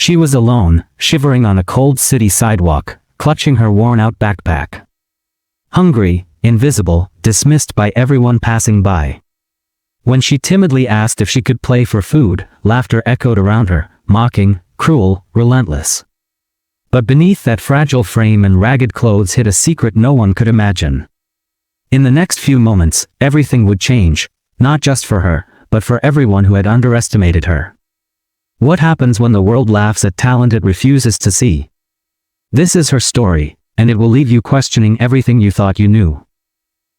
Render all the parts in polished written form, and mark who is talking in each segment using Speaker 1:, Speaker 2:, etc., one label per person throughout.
Speaker 1: She was alone, shivering on a cold city sidewalk, clutching her worn-out backpack. Hungry, invisible, dismissed by everyone passing by. When she timidly asked if she could play for food, laughter echoed around her, mocking, cruel, relentless. But beneath that fragile frame and ragged clothes hid a secret no one could imagine. In the next few moments, everything would change, not just for her, but for everyone who had underestimated her. What happens when the world laughs at talent it refuses to see? This is her story, and it will leave you questioning everything you thought you knew.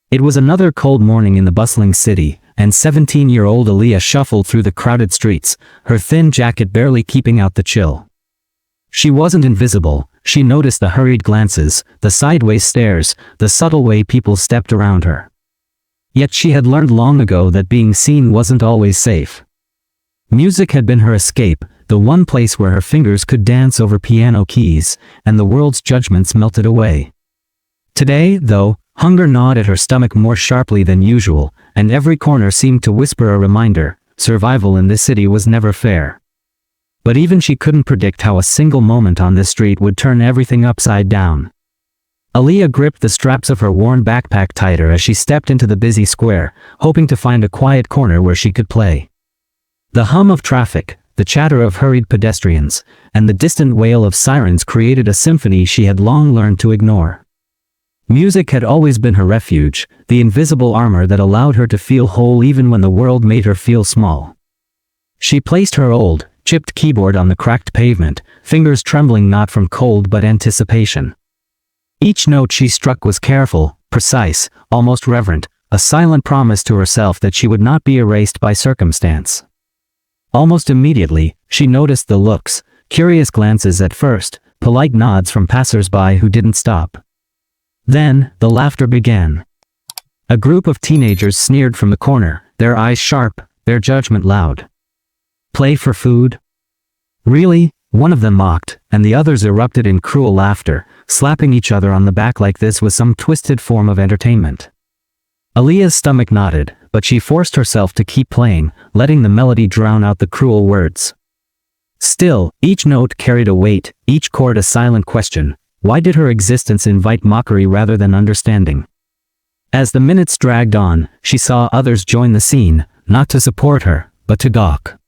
Speaker 1: It was another cold morning in the bustling city, and 17-year-old Aaliyah shuffled through the crowded streets, her thin jacket barely keeping out the chill. She wasn't invisible. She noticed the hurried glances, the sideways stares, the subtle way people stepped around her. Yet she had learned long ago that being seen wasn't always safe. Music had been her escape, the one place where her fingers could dance over piano keys, and the world's judgments melted away. Today, though, hunger gnawed at her stomach more sharply than usual, and every corner seemed to whisper a reminder: survival in this city was never fair. But even she couldn't predict how a single moment on this street would turn everything upside down. Aaliyah gripped the straps of her worn backpack tighter as she stepped into the busy square, hoping to find a quiet corner where she could play. The hum of traffic, the chatter of hurried pedestrians, and the distant wail of sirens created a symphony she had long learned to ignore. Music had always been her refuge, the invisible armor that allowed her to feel whole even when the world made her feel small. She placed her old, chipped keyboard on the cracked pavement, fingers trembling not from cold but anticipation. Each note she struck was careful, precise, almost reverent, a silent promise to herself that she would not be erased by circumstance. Almost immediately, she noticed the looks, curious glances at first, polite nods from passers-by who didn't stop. Then, the laughter began. A group of teenagers sneered from the corner, their eyes sharp, their judgment loud. Play for food? Really? One of them mocked, and the others erupted in cruel laughter, slapping each other on the back like this was some twisted form of entertainment. Aaliyah's stomach knotted, but she forced herself to keep playing, letting the melody drown out the cruel words. Still, each note carried a weight, each chord a silent question. Why did her existence invite mockery rather than understanding? As the minutes dragged on, she saw others join the scene, not to support her, but to gawk.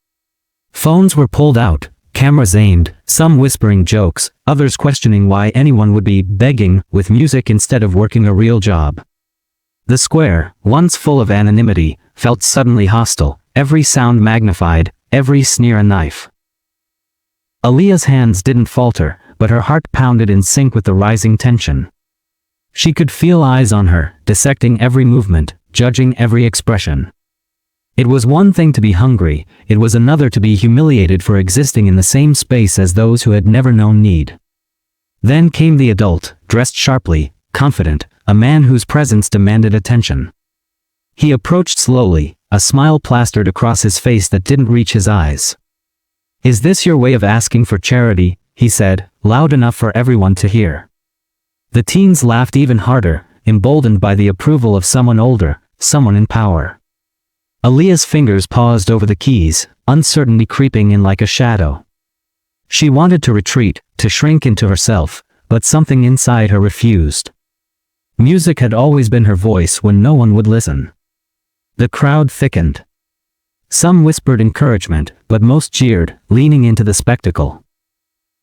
Speaker 1: Phones were pulled out, cameras aimed, some whispering jokes, others questioning why anyone would be begging with music instead of working a real job. The square, once full of anonymity, felt suddenly hostile, every sound magnified, every sneer a knife. Aaliyah's hands didn't falter, but her heart pounded in sync with the rising tension. She could feel eyes on her, dissecting every movement, judging every expression. It was one thing to be hungry, it was another to be humiliated for existing in the same space as those who had never known need. Then came the adult, dressed sharply, confident, a man whose presence demanded attention. He approached slowly, a smile plastered across his face that didn't reach his eyes. "Is this your way of asking for charity?" he said, loud enough for everyone to hear. The teens laughed even harder, emboldened by the approval of someone older, someone in power. Aaliyah's fingers paused over the keys, uncertainty creeping in like a shadow. She wanted to retreat, to shrink into herself, but something inside her refused. Music had always been her voice when no one would listen. The crowd thickened. Some whispered encouragement, but most jeered, leaning into the spectacle.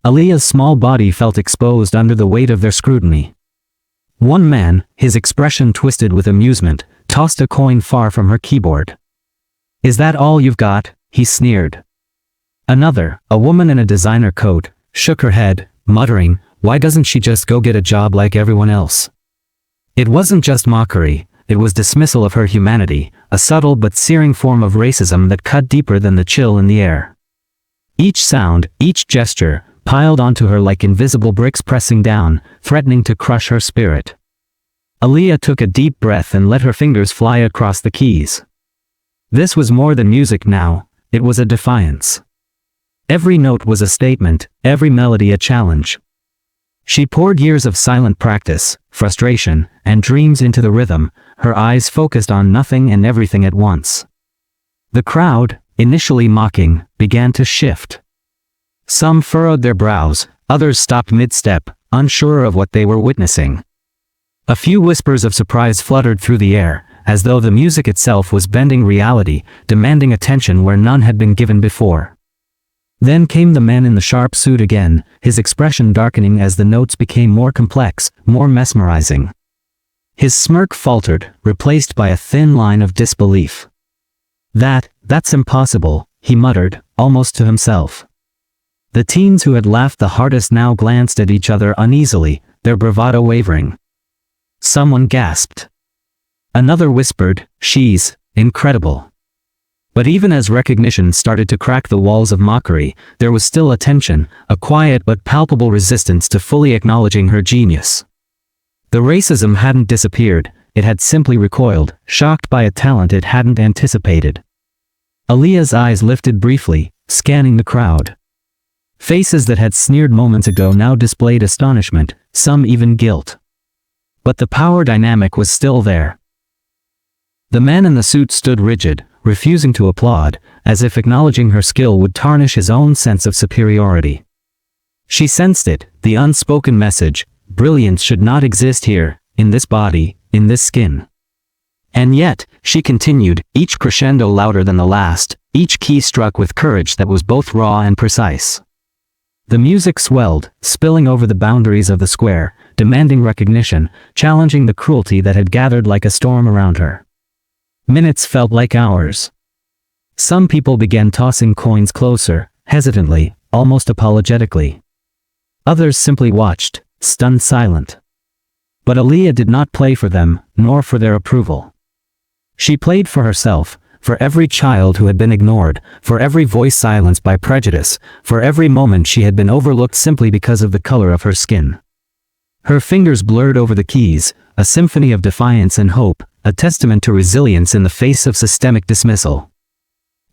Speaker 1: Aaliyah's small body felt exposed under the weight of their scrutiny. One man, his expression twisted with amusement, tossed a coin far from her keyboard. "Is that all you've got?" he sneered. Another, a woman in a designer coat, shook her head, muttering, "Why doesn't she just go get a job like everyone else?" It wasn't just mockery, it was dismissal of her humanity, a subtle but searing form of racism that cut deeper than the chill in the air. Each sound, each gesture, piled onto her like invisible bricks pressing down, threatening to crush her spirit. Aaliyah took a deep breath and let her fingers fly across the keys. This was more than music now, it was a defiance. Every note was a statement, every melody a challenge. She poured years of silent practice, frustration, and dreams into the rhythm, her eyes focused on nothing and everything at once. The crowd, initially mocking, began to shift. Some furrowed their brows, others stopped mid-step, unsure of what they were witnessing. A few whispers of surprise fluttered through the air, as though the music itself was bending reality, demanding attention where none had been given before. Then came the man in the sharp suit again, his expression darkening as the notes became more complex, more mesmerizing. His smirk faltered, replaced by a thin line of disbelief. That's impossible, he muttered, almost to himself. The teens who had laughed the hardest now glanced at each other uneasily, their bravado wavering. Someone gasped. Another whispered, "She's incredible." But even as recognition started to crack the walls of mockery, there was still a tension, a quiet but palpable resistance to fully acknowledging her genius. The racism hadn't disappeared, it had simply recoiled, shocked by a talent it hadn't anticipated. Aaliyah's eyes lifted briefly, scanning the crowd. Faces that had sneered moments ago now displayed astonishment, some even guilt. But the power dynamic was still there. The man in the suit stood rigid, refusing to applaud, as if acknowledging her skill would tarnish his own sense of superiority. She sensed it, the unspoken message: brilliance should not exist here, in this body, in this skin. And yet, she continued, each crescendo louder than the last, each key struck with courage that was both raw and precise. The music swelled, spilling over the boundaries of the square, demanding recognition, challenging the cruelty that had gathered like a storm around her. Minutes felt like hours. Some people began tossing coins closer, hesitantly, almost apologetically. Others simply watched, stunned silent. But Aaliyah did not play for them, nor for their approval. She played for herself, for every child who had been ignored, for every voice silenced by prejudice, for every moment she had been overlooked simply because of the color of her skin. Her fingers blurred over the keys, a symphony of defiance and hope, a testament to resilience in the face of systemic dismissal.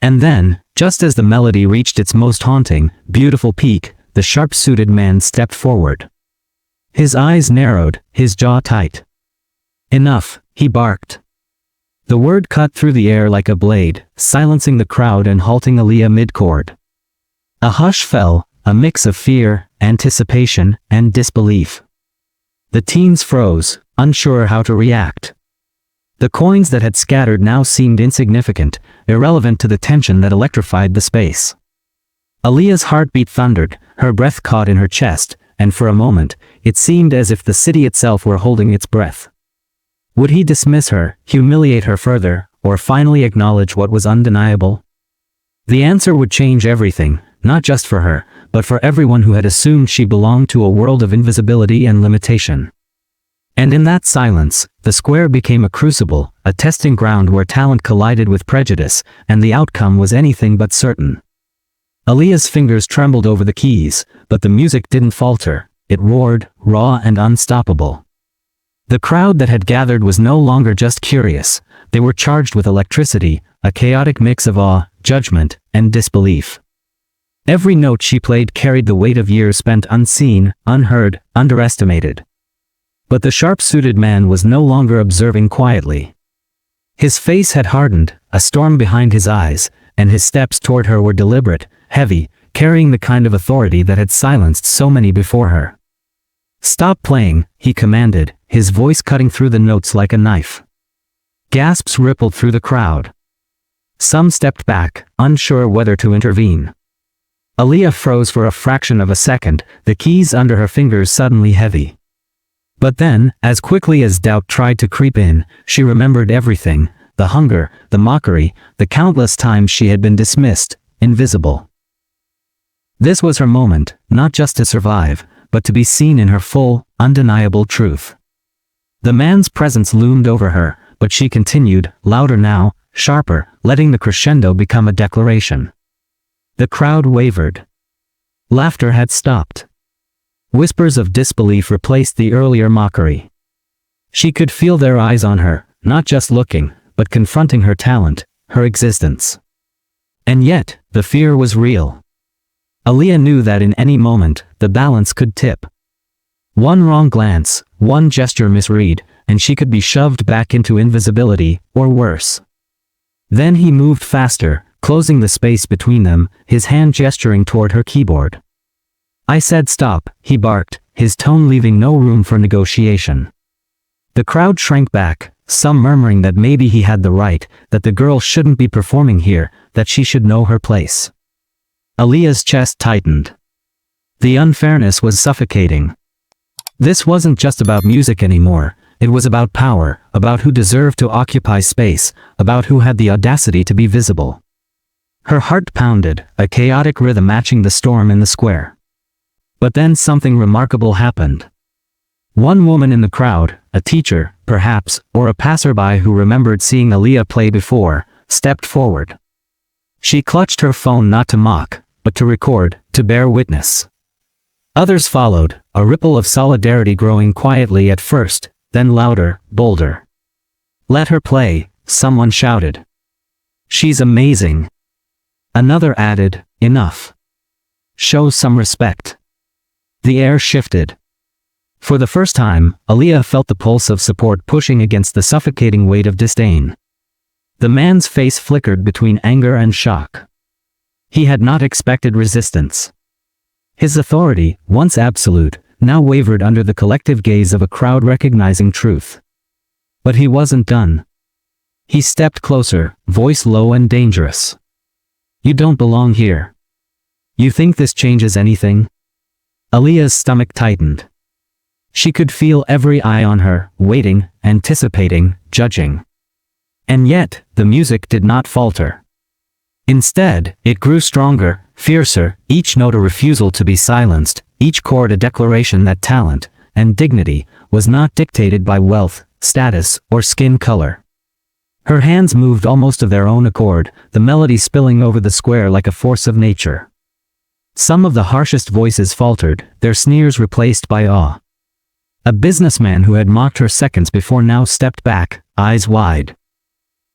Speaker 1: And then, just as the melody reached its most haunting, beautiful peak, the sharp-suited man stepped forward. His eyes narrowed, his jaw tight. "Enough," he barked. The word cut through the air like a blade, silencing the crowd and halting Aaliyah mid-chord. A hush fell, a mix of fear, anticipation, and disbelief. The teens froze, unsure how to react. The coins that had scattered now seemed insignificant, irrelevant to the tension that electrified the space. Aaliyah's heartbeat thundered, her breath caught in her chest, and for a moment, it seemed as if the city itself were holding its breath. Would he dismiss her, humiliate her further, or finally acknowledge what was undeniable? The answer would change everything, not just for her, but for everyone who had assumed she belonged to a world of invisibility and limitation. And in that silence, the square became a crucible, a testing ground where talent collided with prejudice, and the outcome was anything but certain. Aaliyah's fingers trembled over the keys, but the music didn't falter, it roared, raw and unstoppable. The crowd that had gathered was no longer just curious, they were charged with electricity, a chaotic mix of awe, judgment, and disbelief. Every note she played carried the weight of years spent unseen, unheard, underestimated. But the sharp-suited man was no longer observing quietly. His face had hardened, a storm behind his eyes, and his steps toward her were deliberate, heavy, carrying the kind of authority that had silenced so many before her. "Stop playing," he commanded, his voice cutting through the notes like a knife. Gasps rippled through the crowd. Some stepped back, unsure whether to intervene. Aaliyah froze for a fraction of a second, the keys under her fingers suddenly heavy. But then, as quickly as doubt tried to creep in, she remembered everything, the hunger, the mockery, the countless times she had been dismissed, invisible. This was her moment, not just to survive, but to be seen in her full, undeniable truth. The man's presence loomed over her, but she continued, louder now, sharper, letting the crescendo become a declaration. The crowd wavered. Laughter had stopped. Whispers of disbelief replaced the earlier mockery. She could feel their eyes on her, not just looking, but confronting her talent, her existence. And yet, the fear was real. Aaliyah knew that in any moment, the balance could tip. One wrong glance, one gesture misread, and she could be shoved back into invisibility, or worse. Then he moved faster, closing the space between them, his hand gesturing toward her keyboard. I said stop, he barked, his tone leaving no room for negotiation. The crowd shrank back, some murmuring that maybe he had the right, that the girl shouldn't be performing here, that she should know her place. Aaliyah's chest tightened. The unfairness was suffocating. This wasn't just about music anymore, it was about power, about who deserved to occupy space, about who had the audacity to be visible. Her heart pounded, a chaotic rhythm matching the storm in the square. But then something remarkable happened. One woman in the crowd, a teacher, perhaps, or a passerby who remembered seeing Aaliyah play before, stepped forward. She clutched her phone not to mock, but to record, to bear witness. Others followed, a ripple of solidarity growing quietly at first, then louder, bolder. Let her play, someone shouted. She's amazing. Another added, enough. Show some respect. The air shifted. For the first time, Aaliyah felt the pulse of support pushing against the suffocating weight of disdain. The man's face flickered between anger and shock. He had not expected resistance. His authority, once absolute, now wavered under the collective gaze of a crowd recognizing truth. But he wasn't done. He stepped closer, voice low and dangerous. You don't belong here. You think this changes anything? Aaliyah's stomach tightened. She could feel every eye on her, waiting, anticipating, judging. And yet, the music did not falter. Instead, it grew stronger, fiercer, each note a refusal to be silenced, each chord a declaration that talent, and dignity, was not dictated by wealth, status, or skin color. Her hands moved almost of their own accord, the melody spilling over the square like a force of nature. Some of the harshest voices faltered, their sneers replaced by awe. A businessman who had mocked her seconds before now stepped back, eyes wide.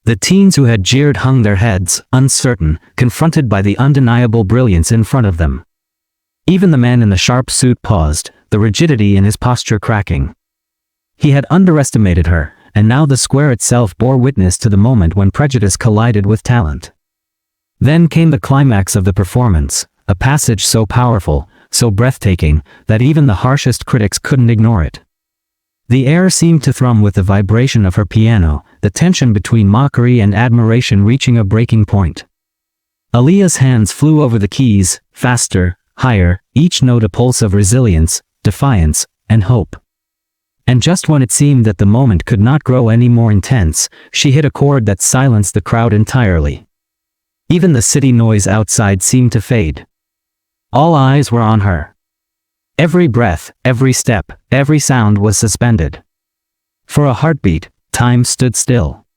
Speaker 1: The teens who had jeered hung their heads, uncertain, confronted by the undeniable brilliance in front of them. Even the man in the sharp suit paused, the rigidity in his posture cracking. He had underestimated her, and now the square itself bore witness to the moment when prejudice collided with talent. Then came the climax of the performance, a passage so powerful, so breathtaking, that even the harshest critics couldn't ignore it. The air seemed to thrum with the vibration of her piano, the tension between mockery and admiration reaching a breaking point. Aaliyah's hands flew over the keys, faster, higher, each note a pulse of resilience, defiance, and hope. And just when it seemed that the moment could not grow any more intense, she hit a chord that silenced the crowd entirely. Even the city noise outside seemed to fade. All eyes were on her. Every breath, every step, every sound was suspended. For a heartbeat, time stood still.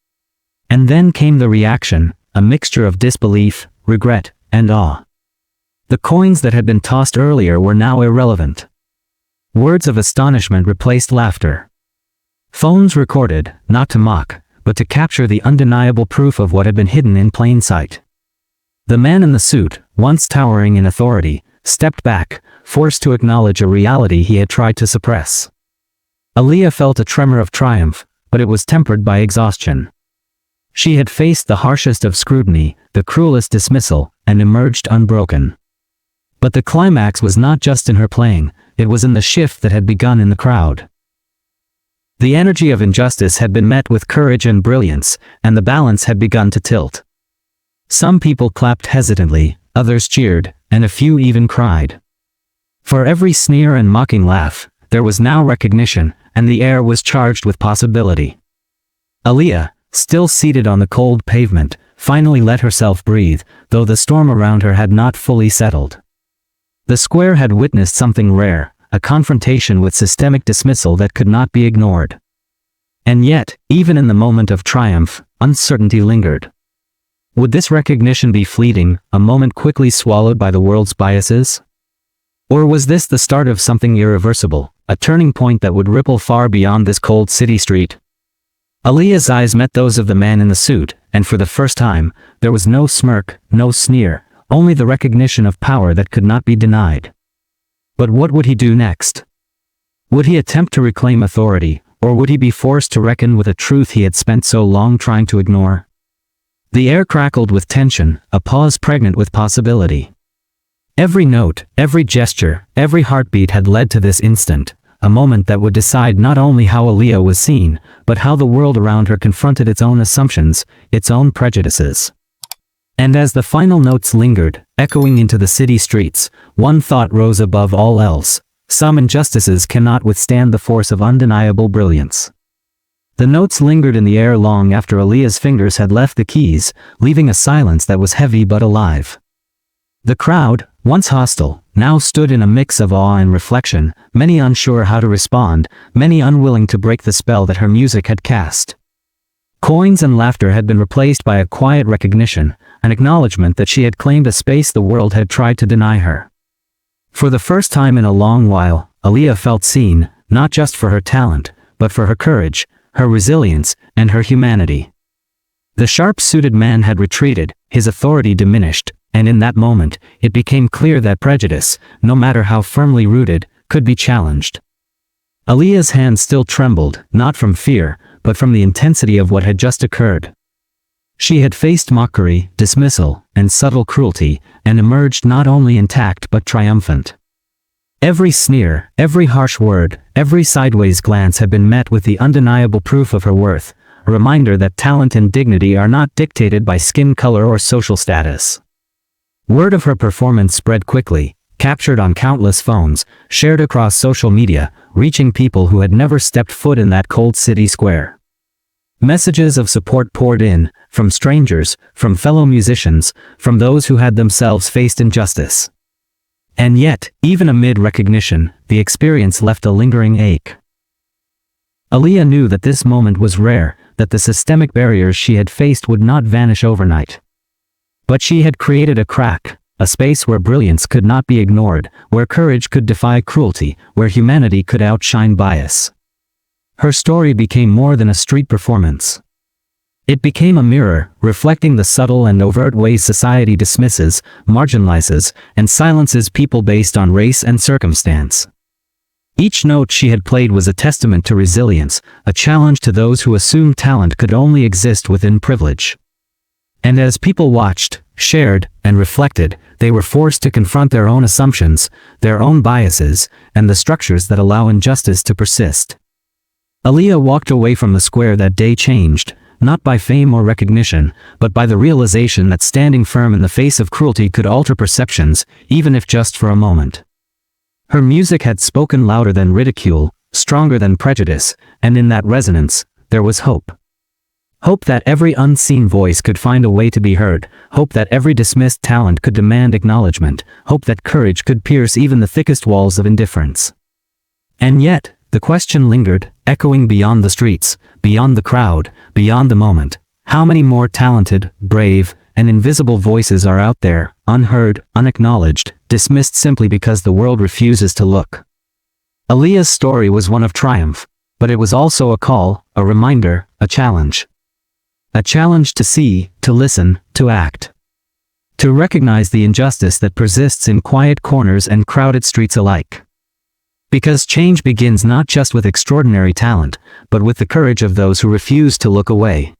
Speaker 1: And then came the reaction, a mixture of disbelief, regret, and awe. The coins that had been tossed earlier were now irrelevant. Words of astonishment replaced laughter. Phones recorded, not to mock, but to capture the undeniable proof of what had been hidden in plain sight. The man in the suit, once towering in authority, stepped back, forced to acknowledge a reality he had tried to suppress. Aaliyah felt a tremor of triumph, but it was tempered by exhaustion. She had faced the harshest of scrutiny, the cruelest dismissal, and emerged unbroken. But the climax was not just in her playing, it was in the shift that had begun in the crowd. The energy of injustice had been met with courage and brilliance, and the balance had begun to tilt. Some people clapped hesitantly, others cheered, and a few even cried. For every sneer and mocking laugh, there was now recognition, and the air was charged with possibility. Aaliyah, still seated on the cold pavement, finally let herself breathe, though the storm around her had not fully settled. The square had witnessed something rare, a confrontation with systemic dismissal that could not be ignored. And yet, even in the moment of triumph, uncertainty lingered. Would this recognition be fleeting, a moment quickly swallowed by the world's biases? Or was this the start of something irreversible, a turning point that would ripple far beyond this cold city street? Aaliyah's eyes met those of the man in the suit, and for the first time, there was no smirk, no sneer, only the recognition of power that could not be denied. But what would he do next? Would he attempt to reclaim authority, or would he be forced to reckon with a truth he had spent so long trying to ignore? The air crackled with tension, a pause pregnant with possibility. Every note, every gesture, every heartbeat had led to this instant, a moment that would decide not only how Aaliyah was seen, but how the world around her confronted its own assumptions, its own prejudices. And as the final notes lingered, echoing into the city streets, one thought rose above all else: some injustices cannot withstand the force of undeniable brilliance. The notes lingered in the air long after Aaliyah's fingers had left the keys, leaving a silence that was heavy but alive. The crowd, once hostile, now stood in a mix of awe and reflection, many unsure how to respond, many unwilling to break the spell that her music had cast. Coins and laughter had been replaced by a quiet recognition, an acknowledgement that she had claimed a space the world had tried to deny her. For the first time in a long while, Aaliyah felt seen, not just for her talent, but for her courage, her resilience, and her humanity. The sharp-suited man had retreated, his authority diminished, and in that moment, it became clear that prejudice, no matter how firmly rooted, could be challenged. Aaliyah's hand still trembled, not from fear, but from the intensity of what had just occurred. She had faced mockery, dismissal, and subtle cruelty, and emerged not only intact but triumphant. Every sneer, every harsh word, every sideways glance had been met with the undeniable proof of her worth, a reminder that talent and dignity are not dictated by skin color or social status. Word of her performance spread quickly, captured on countless phones, shared across social media, reaching people who had never stepped foot in that cold city square. Messages of support poured in, from strangers, from fellow musicians, from those who had themselves faced injustice. And yet, even amid recognition, the experience left a lingering ache. Aaliyah knew that this moment was rare, that the systemic barriers she had faced would not vanish overnight. But she had created a crack, a space where brilliance could not be ignored, where courage could defy cruelty, where humanity could outshine bias. Her story became more than a street performance. It became a mirror, reflecting the subtle and overt ways society dismisses, marginalizes, and silences people based on race and circumstance. Each note she had played was a testament to resilience, a challenge to those who assumed talent could only exist within privilege. And as people watched, shared, and reflected, they were forced to confront their own assumptions, their own biases, and the structures that allow injustice to persist. Aaliyah walked away from the square that day changed, not by fame or recognition, but by the realization that standing firm in the face of cruelty could alter perceptions, even if just for a moment. Her music had spoken louder than ridicule, stronger than prejudice, and in that resonance, there was hope. Hope that every unseen voice could find a way to be heard, hope that every dismissed talent could demand acknowledgement, hope that courage could pierce even the thickest walls of indifference. And yet, the question lingered, echoing beyond the streets, beyond the crowd, beyond the moment. How many more talented, brave, and invisible voices are out there, unheard, unacknowledged, dismissed simply because the world refuses to look? Aaliyah's story was one of triumph, but it was also a call, a reminder, a challenge. A challenge to see, to listen, to act. To recognize the injustice that persists in quiet corners and crowded streets alike. Because change begins not just with extraordinary talent, but with the courage of those who refuse to look away.